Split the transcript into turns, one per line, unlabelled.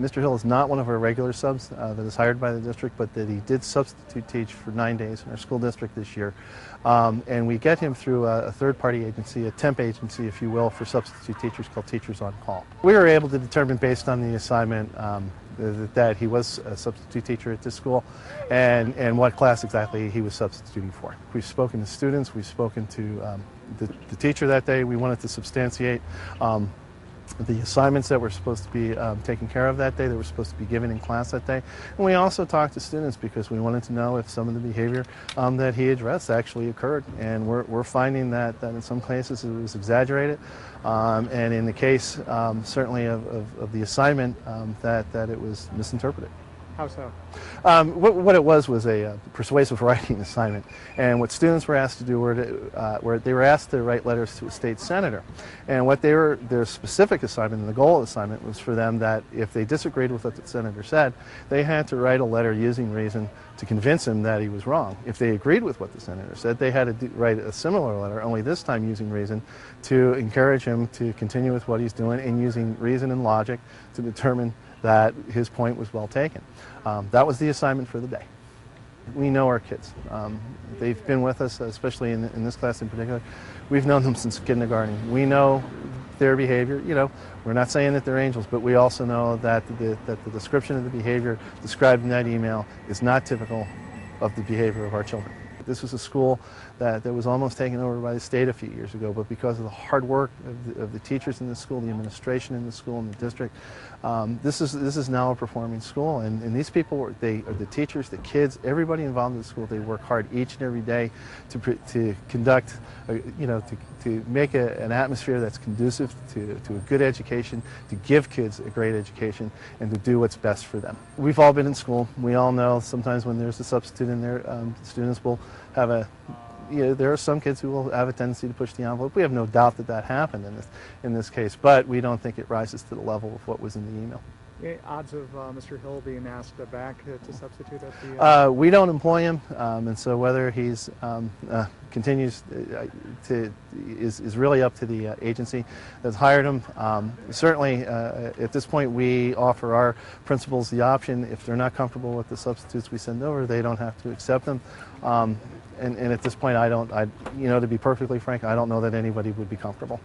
Mr. Hill is not one of our regular subs that is hired by the district, but that he did substitute teach for 9 days in our school district this year. And we get him through a third-party agency, a temp agency, if you will, for substitute teachers called Teachers on Call. We were able to determine based on the assignment that he was a substitute teacher at this school and what class exactly he was substituting for. We've spoken to students, we've spoken to the teacher that day. We wanted to substantiate the assignments that were supposed to be taken care of that day, that were supposed to be given in class that day. And we also talked to students because we wanted to know if some of the behavior that he addressed actually occurred. And we're finding that in some cases it was exaggerated. And in the case, certainly of the assignment, that it was misinterpreted.
How so?
What it was a persuasive writing assignment, and what students were asked to do were they were asked to write letters to a state senator, and what their specific assignment and the goal of the assignment was for them that if they disagreed with what the senator said, they had to write a letter using reason to convince him that he was wrong. If they agreed with what the senator said, they had to write a similar letter, only this time using reason, to encourage him to continue with what he's doing and using reason and logic to determine that his point was well taken. That was the assignment for the day. We know our kids. They've been with us, especially in this class in particular. We've known them since kindergarten. We know their behavior. You know, we're not saying that they're angels, but we also know that the description of the behavior described in that email is not typical of the behavior of our children. This was a school that was almost taken over by the state a few years ago, but because of the hard work of the teachers in the school, the administration in the school, and the district, this is now a performing school. And these people, they are the teachers, the kids, everybody involved in the school. They work hard each and every day to conduct, to make an atmosphere that's conducive to a good education, to give kids a great education, and to do what's best for them. We've all been in school. We all know sometimes when there's a substitute in there, students will have there are some kids who will have a tendency to push the envelope. We have no doubt that happened in this case, but we don't think it rises to the level of what was in the email.
Odds of Mr. Hill being asked back to substitute at the...
We don't employ him, and so whether he's continues is really up to the agency that's hired him. Certainly, at this point, we offer our principals the option. If they're not comfortable with the substitutes we send over, they don't have to accept them. And at this point, to be perfectly frank, I don't know that anybody would be comfortable.